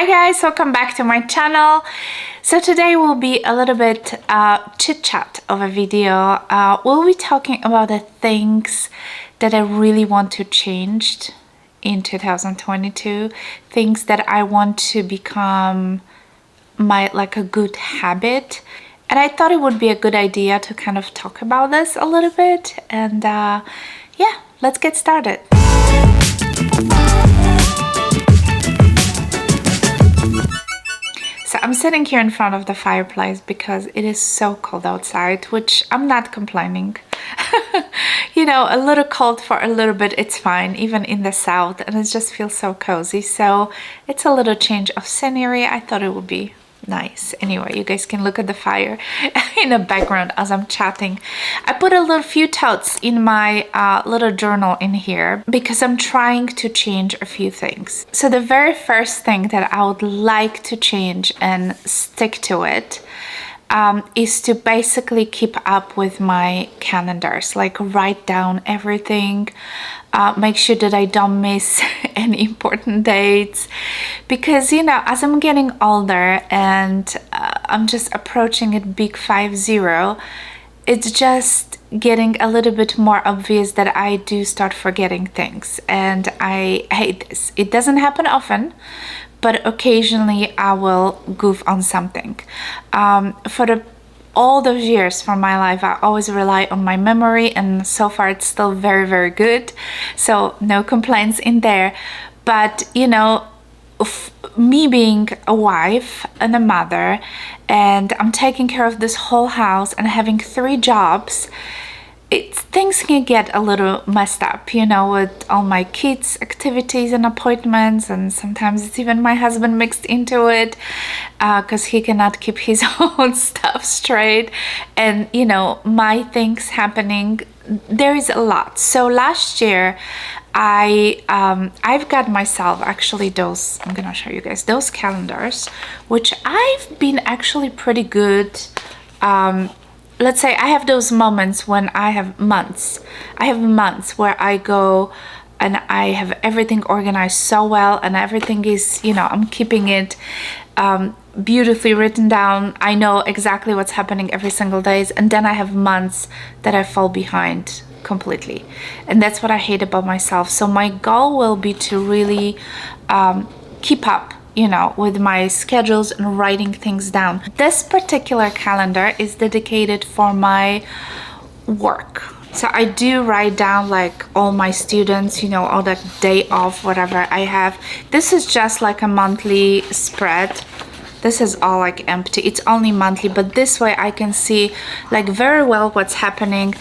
Hi guys, welcome back to my channel. So today will be a little bit chit chat of a video. We'll be talking about the things that I really want to change in 2022, things that I want to become a good habit. And I thought it would be a good idea to kind of talk about this a little bit. And yeah, let's get started. So I'm sitting here in front of the fireplace because it is so cold outside, which I'm not complaining. You know, a little cold for a little bit, it's fine, even in the south, and it just feels so cozy. So it's a little change of scenery. I thought it would be nice. Anyway, you guys can look at the fire in the background as I'm chatting. I put a little few thoughts in my little journal in here because I'm trying to change a few things. So the very first thing that I would like to change and stick to it is to basically keep up with my calendars, like write down everything, make sure that I don't miss any important dates, because you know, as I'm getting older and I'm just approaching it big 50, it's just getting a little bit more obvious that I do start forgetting things, and I hate this. It doesn't happen often, but occasionally I will goof on something. For all those years from my life, I always rely on my memory, and so far it's still very, very good. So no complaints in there. But you know, me being a wife and a mother, and I'm taking care of this whole house and having 3 jobs, things can get a little messed up, you know, with all my kids' activities and appointments, and sometimes it's even my husband mixed into it because he cannot keep his own stuff straight, and you know, my things happening. There is a lot. So last year I've got myself actually those, I'm gonna show you guys those calendars, which I've been actually pretty good. Let's say I have those moments when I have months where I go and I have everything organized so well, and everything is, you know, I'm keeping it beautifully written down. I know exactly what's happening every single day, and then I have months that I fall behind completely, and that's what I hate about myself. So my goal will be to really keep up, you know, with my schedules and writing things down. This particular calendar is dedicated for my work. So I do write down like all my students, you know, all that day off, whatever I have. This is just like a monthly spread. This is all like empty. It's only monthly, but this way I can see like very well what's happening.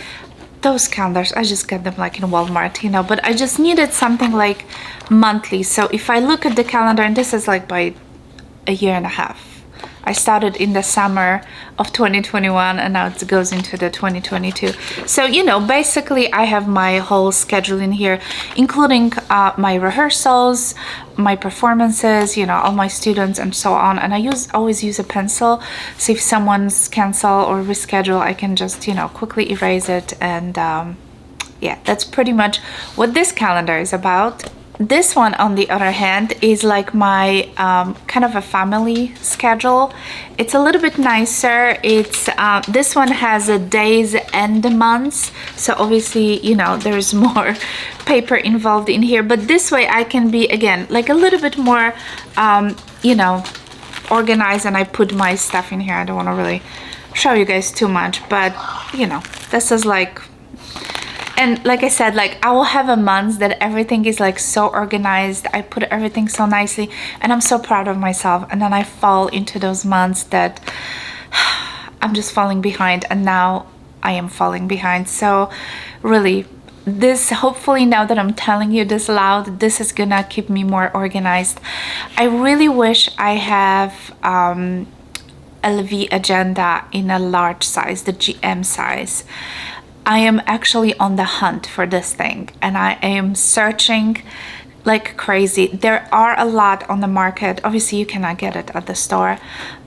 Those calendars, I just got them like in Walmart, you know, but I just needed something like monthly. So if I look at the calendar, and this is like by a year and a half. I started in the summer of 2021 and now it goes into the 2022. So, you know, basically I have my whole schedule in here, including my rehearsals, my performances, you know, all my students and so on. And I always use a pencil. So if someone's cancel or reschedule, I can just, you know, quickly erase it. And yeah, that's pretty much what this calendar is about. This one, on the other hand, is like my kind of a family schedule. It's a little bit nicer. It's this one has a days and the months, so obviously, you know, there's more paper involved in here, but this way I can be, again, like a little bit more you know, organized, and I put my stuff in here. I don't want to really show you guys too much, but you know, this is like, and like I said, like I will have a month that everything is like so organized. I put everything so nicely and I'm so proud of myself. And then I fall into those months that I'm just falling behind, and now I am falling behind. So really, this, hopefully now that I'm telling you this loud, this is gonna keep me more organized. I really wish I have LV agenda in a large size, the GM size. I am actually on the hunt for this thing, and I am searching like crazy. There are a lot on the market. Obviously you cannot get it at the store,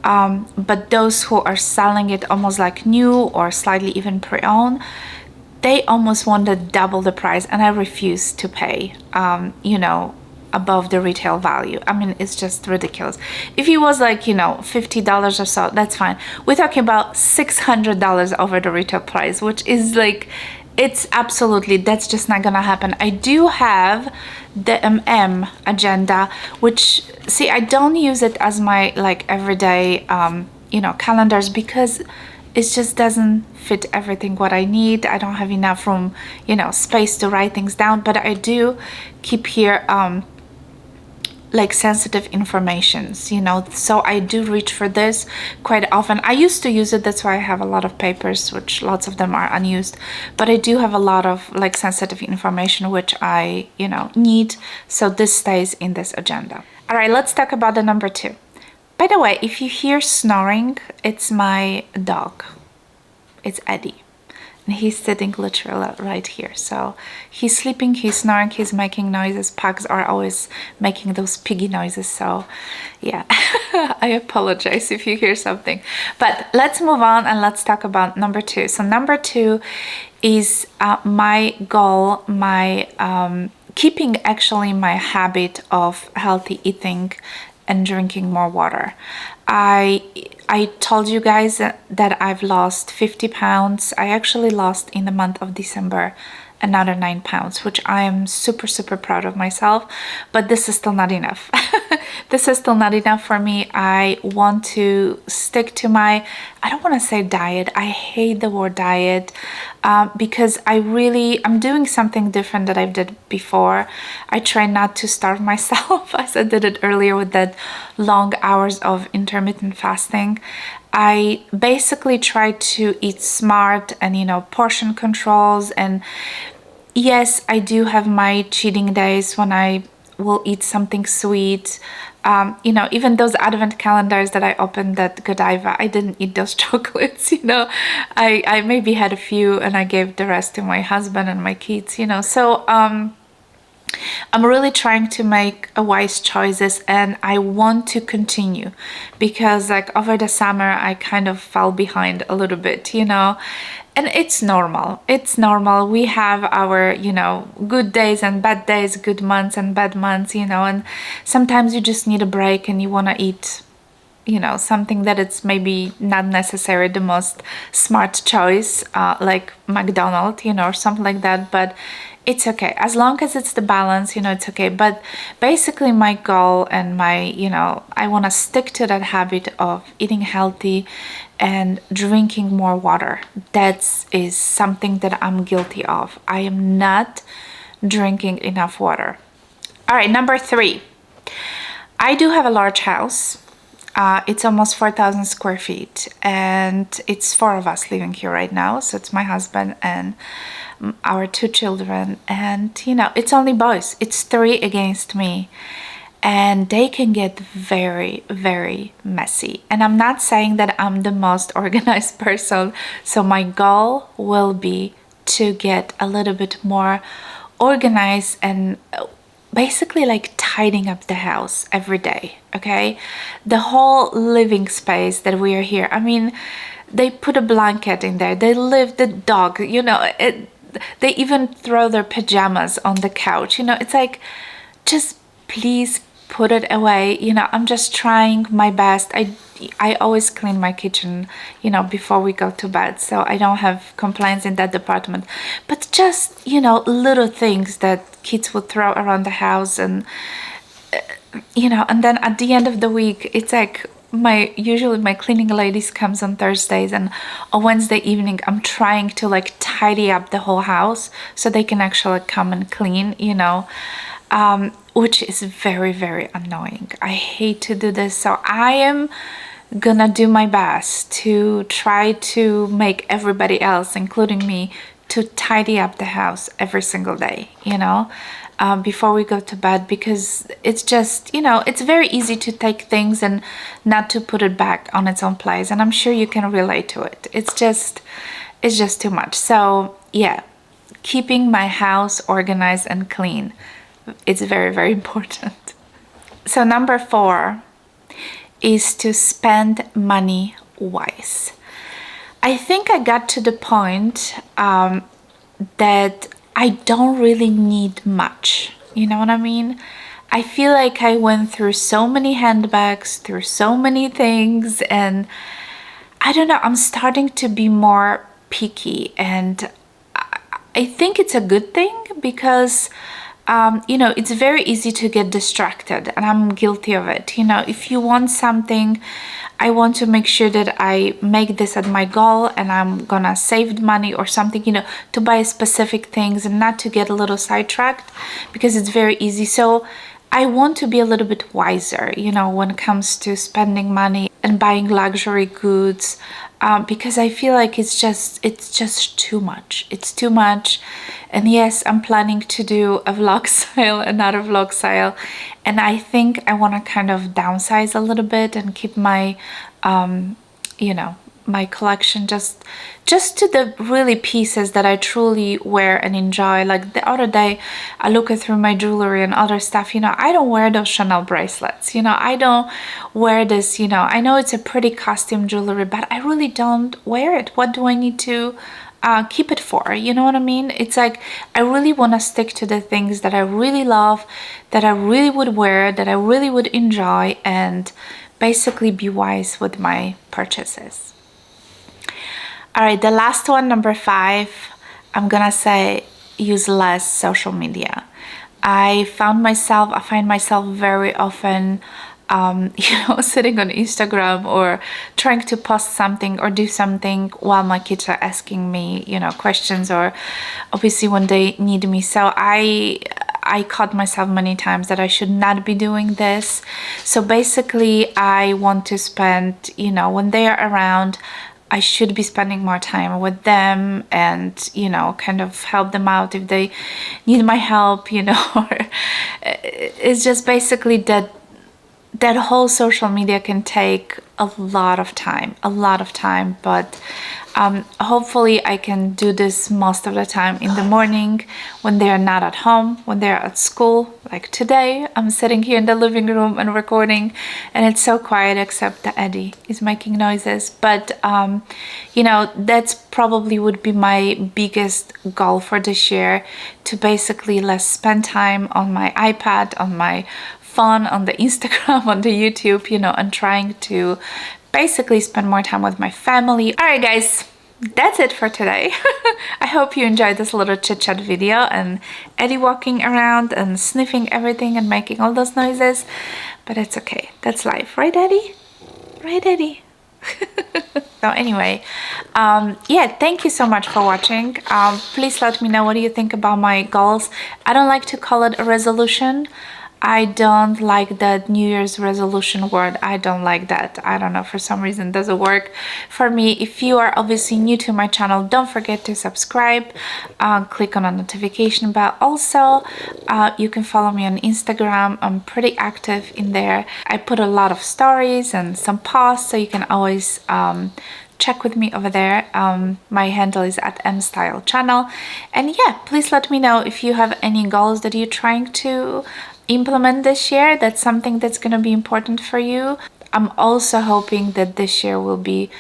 but those who are selling it almost like new or slightly even pre-owned, they almost wanted double the price, and I refuse to pay you know, above the retail value. I mean, it's just ridiculous. If it was like, you know, $50 or so, that's fine. We're talking about $600 over the retail price, which is like, it's absolutely, that's just not gonna happen. I do have the agenda, which, see, I don't use it as my like everyday you know, calendars, because it just doesn't fit everything what I need. I don't have enough room, you know, space to write things down, but I do keep here like sensitive informations, you know, so I do reach for this quite often. I used to use it, that's why I have a lot of papers, which lots of them are unused, but I do have a lot of like sensitive information which I, you know, need, so this stays in this agenda. All right, let's talk about the number 2. By the way, if you hear snoring, it's my dog. It's Eddie. And he's sitting literally right here. So he's sleeping, he's snoring, he's making noises. Pugs are always making those piggy noises. So yeah, I apologize if you hear something. But let's move on and let's talk about number 2. So number 2 is my goal, my keeping actually my habit of healthy eating and drinking more water. I told you guys that I've lost 50 pounds. I actually lost in the month of December another 9 pounds, which I am super, super proud of myself, but this is still not enough. This is still not enough for me. I want to stick to my, I don't want to say diet. I hate the word diet because I'm doing something different that I did before. I try not to starve myself as I did it earlier with that long hours of intermittent fasting. I basically try to eat smart and, you know, portion controls. And yes, I do have my cheating days when I will eat something sweet. You know, even those advent calendars that I opened at Godiva, I didn't eat those chocolates, you know. I maybe had a few and I gave the rest to my husband and my kids, you know. So I'm really trying to make wise choices, and I want to continue because like over the summer I kind of fell behind a little bit, you know, and it's normal. It's normal. We have our, you know, good days and bad days, good months and bad months, you know, and sometimes you just need a break and you want to eat, you know, something that it's maybe not necessarily the most smart choice, like McDonald's, you know, or something like that, but it's okay. As long as it's the balance, you know, it's okay. But basically my goal and my, you know, I want to stick to that habit of eating healthy and drinking more water. That is something that I'm guilty of. I am not drinking enough water. All right, number 3. I do have a large house. It's almost 4,000 square feet, and it's 4 of us living here right now. So it's my husband and our 2 children, and you know, it's only boys. It's 3 against me, and they can get very, very messy. And I'm not saying that I'm the most organized person, so my goal will be to get a little bit more organized and basically like tidying up the house every day. Okay, the whole living space that we are here, I mean, they put a blanket in there, they leave the dog, you know, they even throw their pajamas on the couch, you know. It's like, just please put it away, you know. I'm just trying my best. I always clean my kitchen, you know, before we go to bed, so I don't have complaints in that department. But just, you know, little things that kids would throw around the house, and you know, and then at the end of the week, it's like usually my cleaning ladies comes on Thursdays, and on Wednesday evening I'm trying to like tidy up the whole house so they can actually come and clean, you know, which is very, very annoying. I hate to do this, so I am gonna do my best to try to make everybody else, including me, to tidy up the house every single day, you know, before we go to bed, because it's just, you know, it's very easy to take things and not to put it back on its own place, and I'm sure you can relate to it. It's just too much. So yeah, keeping my house organized and clean, it's very, very important. So number 4 is to spend money wise. I think I got to the point that I don't really need much. You know what I mean? I feel like I went through so many handbags, through so many things, and I don't know, I'm starting to be more picky, and I think it's a good thing because you know, it's very easy to get distracted, and I'm guilty of it. You know, if you want something, I want to make sure that I make this at my goal, and I'm gonna save money or something, you know, to buy specific things and not to get a little sidetracked, because it's very easy. So I want to be a little bit wiser, you know, when it comes to spending money and buying luxury goods, because I feel like it's just too much. It's too much. And yes, I'm planning to do a vlog style, another vlog style, and I think I want to kind of downsize a little bit and keep my, you know, my collection just to the really pieces that I truly wear and enjoy. Like the other day, I looked through my jewelry and other stuff, you know, I don't wear those Chanel bracelets, you know, I don't wear this, you know, I know it's a pretty costume jewelry, but I really don't wear it. What do I need to keep it for? You know what I mean? It's like I really want to stick to the things that I really love, that I really would wear, that I really would enjoy, and basically be wise with my purchases. All right, the last one, number 5, I'm gonna say use less social media. I find myself very often you know, sitting on Instagram or trying to post something or do something while my kids are asking me, you know, questions, or obviously when they need me. So I caught myself many times that I should not be doing this. So basically I want to spend, you know, when they are around, I should be spending more time with them and, you know, kind of help them out if they need my help, you know. It's just basically that whole social media can take a lot of time, but hopefully I can do this most of the time in the morning when they are not at home, when they're at school. Like today, I'm sitting here in the living room and recording, and it's so quiet except that Eddie is making noises. But you know, that's probably would be my biggest goal for this year, to basically less spend time on my iPad, on my phone, on the Instagram, on the YouTube, you know, and trying to basically spend more time with my family. All right, guys, that's it for today. I hope you enjoyed this little chit chat video and Eddie walking around and sniffing everything and making all those noises, but it's okay. That's life, right, Eddie? Right, Eddie? So anyway, yeah, thank you so much for watching. Please let me know, what do you think about my goals? I don't like to call it a resolution. I don't like that New Year's resolution word. I don't like that. I don't know, for some reason it doesn't work for me. If you are obviously new to my channel, don't forget to subscribe, click on the notification bell. Also, you can follow me on Instagram. I'm pretty active in there. I put a lot of stories and some posts, so you can always check with me over there. My handle is at MStyle channel. And yeah, please let me know if you have any goals that you're trying to implement this year. That's something that's going to be important for you. I'm also hoping that this year will be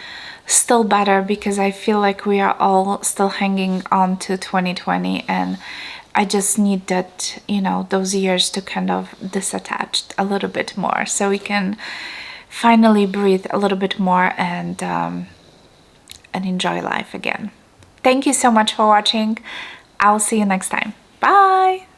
still better, because I feel like we are all still hanging on to 2020, and I just need that, you know, those years to kind of disattach a little bit more, so we can finally breathe a little bit more and enjoy life again. Thank you so much for watching. I'll see you next time. Bye.